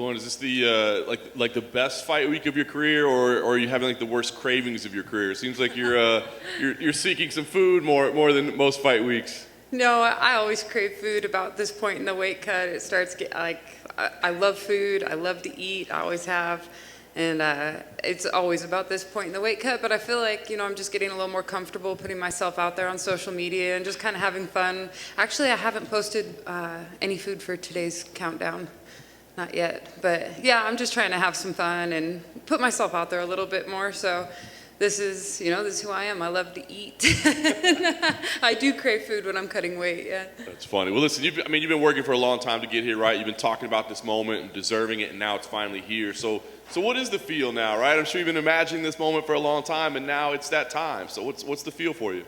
Well, is this the like the best fight week of your career, or are you having like the worst cravings of your career? It seems like you're seeking some food more than most fight weeks. No, I always crave food about this point in the weight cut. It starts get like I love food. I love to eat. I always have, and it's always about this point in the weight cut. But I feel like I'm just getting a little more comfortable putting myself out there on social media and just kind of having fun. Actually, I haven't posted any food for today's countdown. Not yet, but yeah, I'm just trying to have some fun and put myself out there a little bit more. So this is who I am. I love to eat. I do crave food when I'm cutting weight, yeah. That's funny. Well, listen, you've been working for a long time to get here, right? You've been talking about this moment and deserving it, and now it's finally here. So what is the feel now, right? I'm sure you've been imagining this moment for a long time, and now it's that time. So what's the feel for you?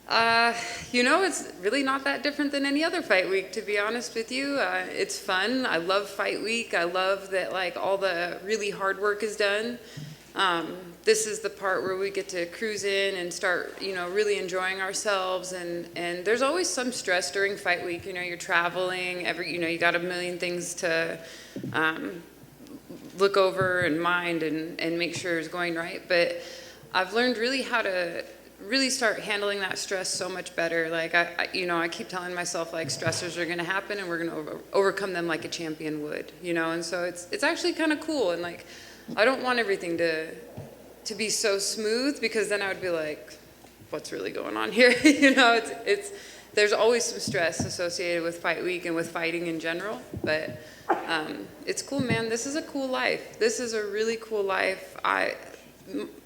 It's really not that different than any other fight week, to be honest with you. It's fun. I love fight week. I love that all the really hard work is done. This is the part where we get to cruise in and start, really enjoying ourselves. And there's always some stress during fight week. You're traveling, you got a million things to look over and mind and make sure it's going right. But I've learned really how to really start handling that stress so much better. I keep telling myself stressors are going to happen and we're going to overcome them like a champion would, and so it's actually kind of cool. And I don't want everything to be so smooth, because then I would be like, what's really going on here? There's always some stress associated with fight week and with fighting in general, but it's cool, man. This is a cool life. This is a really cool life.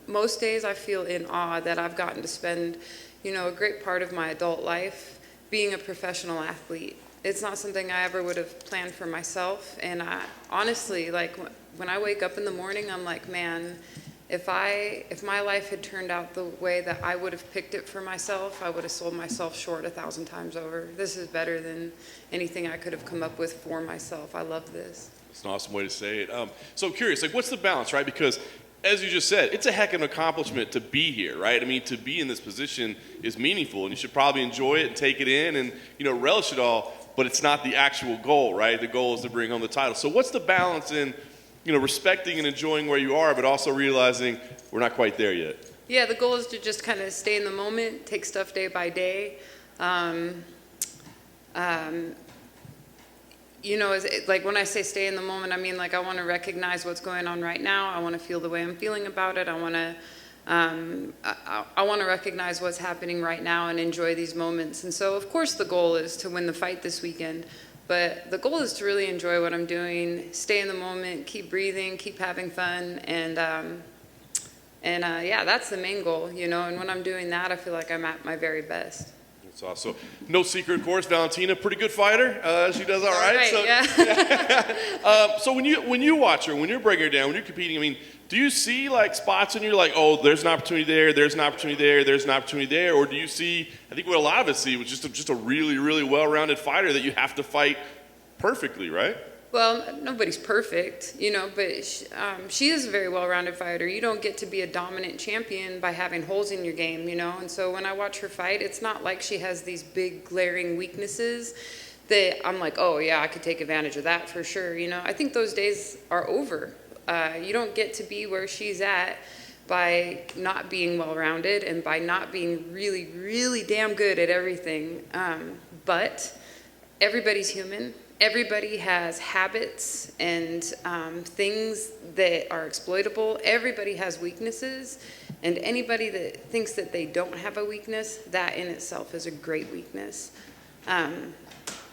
Most days I feel in awe that I've gotten to spend, a great part of my adult life being a professional athlete. It's not something I ever would have planned for myself. And honestly, when I wake up in the morning, I'm like, man, if my life had turned out the way that I would have picked it for myself, I would have sold myself short 1,000 times over. This is better than anything I could have come up with for myself. I love this. It's an awesome way to say it. So I'm curious, what's the balance, right? Because as you just said, it's a heck of an accomplishment to be here, right? I mean, to be in this position is meaningful, and you should probably enjoy it and take it in and, relish it all, but it's not the actual goal, right? The goal is to bring home the title. So what's the balance in, respecting and enjoying where you are, but also realizing we're not quite there yet? Yeah, the goal is to just kind of stay in the moment, take stuff day by day. When I say stay in the moment, I mean I want to recognize what's going on right now. I want to feel the way I'm feeling about it. I want to recognize what's happening right now and enjoy these moments. And so, of course, the goal is to win the fight this weekend. But the goal is to really enjoy what I'm doing, stay in the moment, keep breathing, keep having fun, and that's the main goal. And when I'm doing that, I feel like I'm at my very best. That's awesome. So, no secret, of course, Valentina, pretty good fighter. She does all right. So, yeah. So when you watch her, when you're breaking her down, when you're competing, do you see spots and you're like, oh, there's an opportunity there, there's an opportunity there, there's an opportunity there, or do you see? I think what a lot of us see was just a really, really well-rounded fighter that you have to fight perfectly, right? Well, nobody's perfect, but she is a very well-rounded fighter. You don't get to be a dominant champion by having holes in your game, and so when I watch her fight, it's not like she has these big glaring weaknesses that I'm like, oh yeah, I could take advantage of that for sure. I think those days are over. You don't get to be where she's at by not being well-rounded and by not being really, really damn good at everything. But everybody's human. Everybody has habits and things that are exploitable. Everybody has weaknesses. And anybody that thinks that they don't have a weakness, that in itself is a great weakness.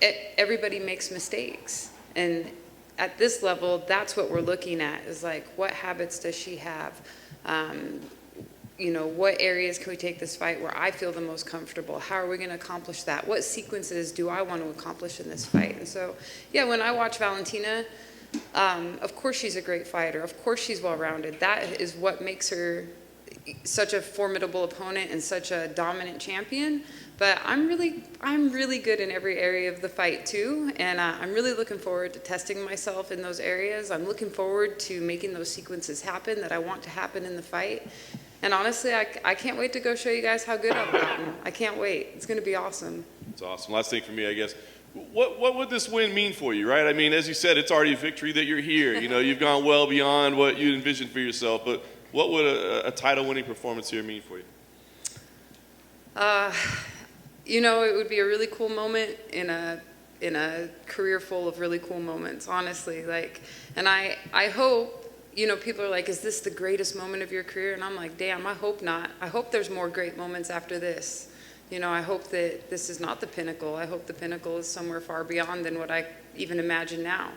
Everybody makes mistakes. And at this level, that's what we're looking at, is what habits does she have? What areas can we take this fight where I feel the most comfortable? How are we going to accomplish that? What sequences do I want to accomplish in this fight? And so, yeah, when I watch Valentina, of course she's a great fighter. Of course she's well-rounded. That is what makes her such a formidable opponent and such a dominant champion. But I'm really good in every area of the fight too, and I'm really looking forward to testing myself in those areas. I'm looking forward to making those sequences happen that I want to happen in the fight. And honestly, I can't wait to go show you guys how good I've gotten. I can't wait. It's going to be awesome. It's awesome. Last thing for me, I guess. What would this win mean for you, right? I mean, as you said, it's already a victory that you're here. You know, you've gone well beyond what you envisioned for yourself. But what would a title-winning performance here mean for you? You know, it would be a really cool moment in a career full of really cool moments, honestly. Like, and I hope, you know, people are like, is this the greatest moment of your career? And I'm like, damn, I hope not. I hope there's more great moments after this. You know, I hope that this is not the pinnacle. I hope the pinnacle is somewhere far beyond than what I even imagine now.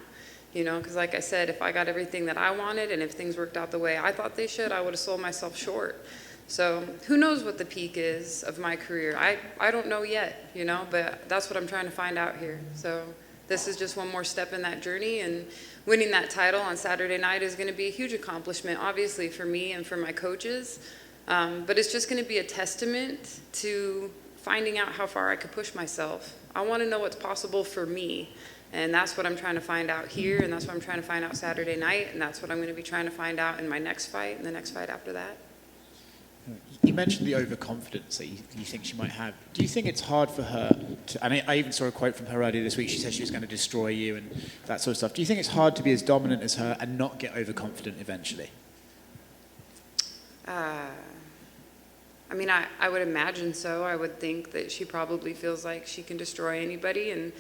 You know, because like I said, if I got everything that I wanted and if things worked out the way I thought they should, I would have sold myself short. So who knows what the peak is of my career? I don't know yet, you know, but that's what I'm trying to find out here. So this is just one more step in that journey, and winning that title on Saturday night is going to be a huge accomplishment, obviously, for me and for my coaches. But it's just going to be a testament to finding out how far I could push myself. I want to know what's possible for me. And that's what I'm trying to find out here, and that's what I'm trying to find out Saturday night, and that's what I'm going to be trying to find out in my next fight and the next fight after that. You mentioned the overconfidence that you think she might have. Do you think it's hard for her to, and I even saw a quote from her earlier this week, she said she was going to destroy you and that sort of stuff. Do you think it's hard to be as dominant as her and not get overconfident eventually? I mean, I would imagine so. I would think that she probably feels like she can destroy anybody, and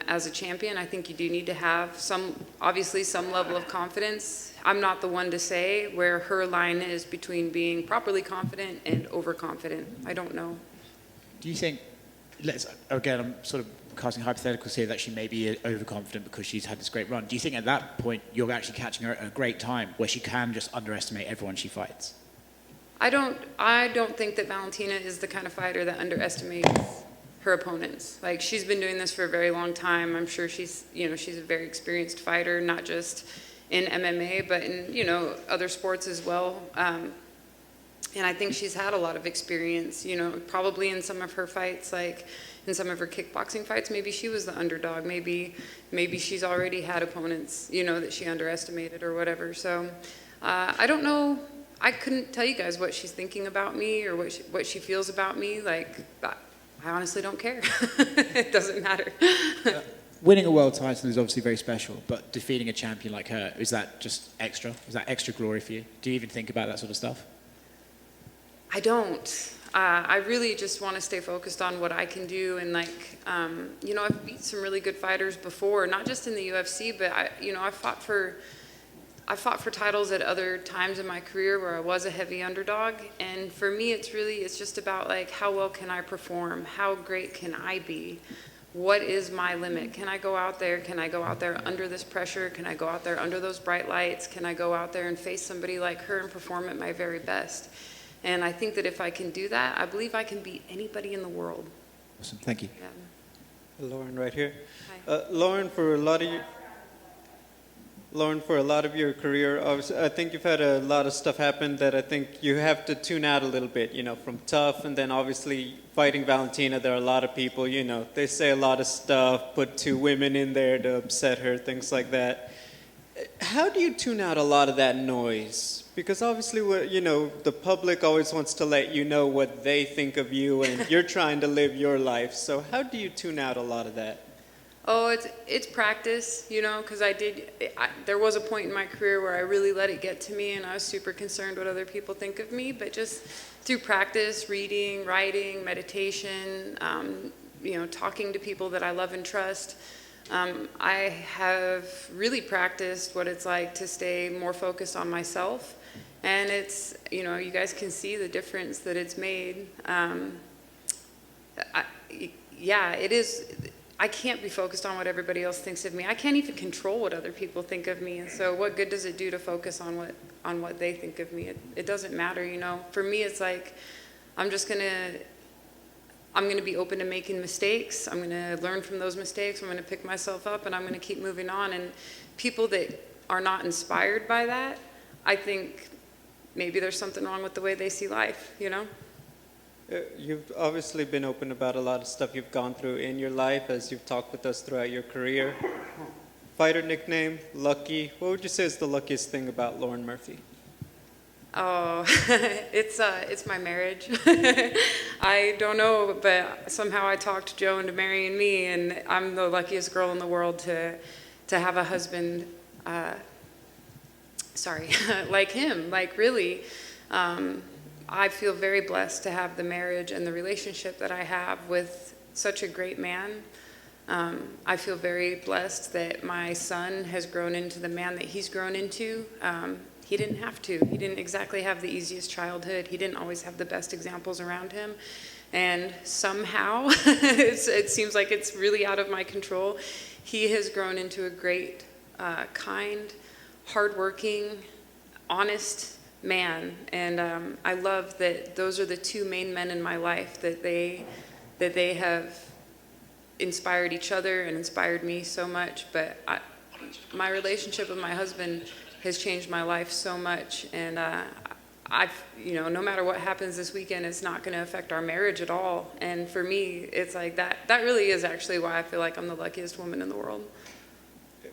as a champion, I think you do need to have obviously some level of confidence. I'm not the one to say where her line is between being properly confident and overconfident. I don't know. Do you think, again, I'm sort of casting hypotheticals here, that she may be overconfident because she's had this great run. Do you think at that point you're actually catching her at a great time where she can just underestimate everyone she fights? I don't think that Valentina is the kind of fighter that underestimates her opponents. Like, she's been doing this for a very long time. I'm sure she's a very experienced fighter, not just in MMA, but in, other sports as well. And I think she's had a lot of experience, probably in some of her fights, like in some of her kickboxing fights, maybe she was the underdog. Maybe she's already had opponents, that she underestimated or whatever. So I don't know. I couldn't tell you guys what she's thinking about me or what she feels about me. Like, I honestly don't care. It doesn't matter. Winning a world title is obviously very special, but defeating a champion like her, is that just extra? Is that extra glory for you? Do you even think about that sort of stuff? I don't. I really just want to stay focused on what I can do. And I've beat some really good fighters before, not just in the UFC, but I fought for titles at other times in my career where I was a heavy underdog. And for me, it's just about like, how well can I perform? How great can I be? What is my limit? Can I go out there? Can I go out there under this pressure? Can I go out there under those bright lights? Can I go out there and face somebody like her and perform at my very best? And I think that if I can do that, I believe I can beat anybody in the world. Awesome, thank you. Yeah. Lauren, right here. Hi. Lauren, for a lot of your career, obviously, I think you've had a lot of stuff happen that I think you have to tune out a little bit, from tough, and then obviously fighting Valentina, there are a lot of people, they say a lot of stuff, put two women in there to upset her, things like that. How do you tune out a lot of that noise? Because obviously, the public always wants to let you know what they think of you, and you're trying to live your life. So how do you tune out a lot of that? Oh, it's practice, because there was a point in my career where I really let it get to me, and I was super concerned what other people think of me. But just through practice, reading, writing, meditation, talking to people that I love and trust, I have really practiced what it's like to stay more focused on myself. And it's, you guys can see the difference that it's made. It is. I can't be focused on what everybody else thinks of me. I can't even control what other people think of me. And so what good does it do to focus on what they think of me? It doesn't matter, For me, it's like, I'm going to be open to making mistakes. I'm going to learn from those mistakes. I'm going to pick myself up, and I'm going to keep moving on. And people that are not inspired by that, I think maybe there's something wrong with the way they see life, You've obviously been open about a lot of stuff you've gone through in your life as you've talked with us throughout your career. Fighter nickname, Lucky. What would you say is the luckiest thing about Lauren Murphy? Oh, it's my marriage. I don't know, but somehow I talked Joe into marrying me, and I'm the luckiest girl in the world to have a husband, like him. Like really, I feel very blessed to have the marriage and the relationship that I have with such a great man. I feel very blessed that my son has grown into the man that he's grown into. He didn't have to. He didn't exactly have the easiest childhood. He didn't always have the best examples around him. And somehow, it seems like it's really out of my control, he has grown into a great, kind, hardworking, honest man. And I love that those are the two main men in my life, that they have inspired each other and inspired me so much. But my relationship with my husband has changed my life so much, and no matter what happens this weekend, it's not going to affect our marriage at all. And for me, it's like that really is actually why I feel like I'm the luckiest woman in the world.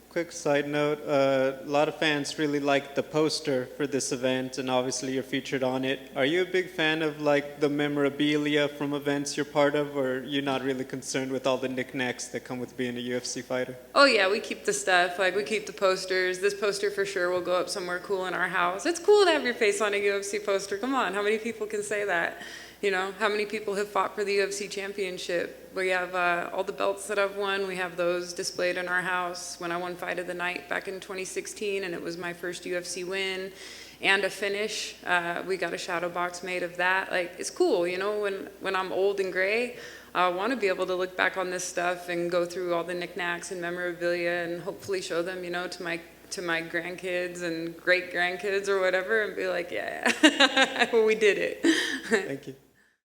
Quick side note, a lot of fans really like the poster for this event, and obviously you're featured on it. Are you a big fan of like the memorabilia from events you're part of, or you're not really concerned with all the knickknacks that come with being a UFC fighter? Oh yeah, we keep the stuff, like we keep the posters. This poster for sure will go up somewhere cool in our house. It's cool to have your face on a UFC poster. Come on, how many people can say that? You know, how many people have fought for the UFC championship? We have all the belts that I've won. We have those displayed in our house. When I won Fight of the Night back in 2016, and it was my first UFC win and a finish, we got a shadow box made of that. Like, it's cool, you know, when I'm old and gray, I want to be able to look back on this stuff and go through all the knickknacks and memorabilia and hopefully show them, you know, to my grandkids and great grandkids or whatever, and be like, yeah, we did it. Thank you.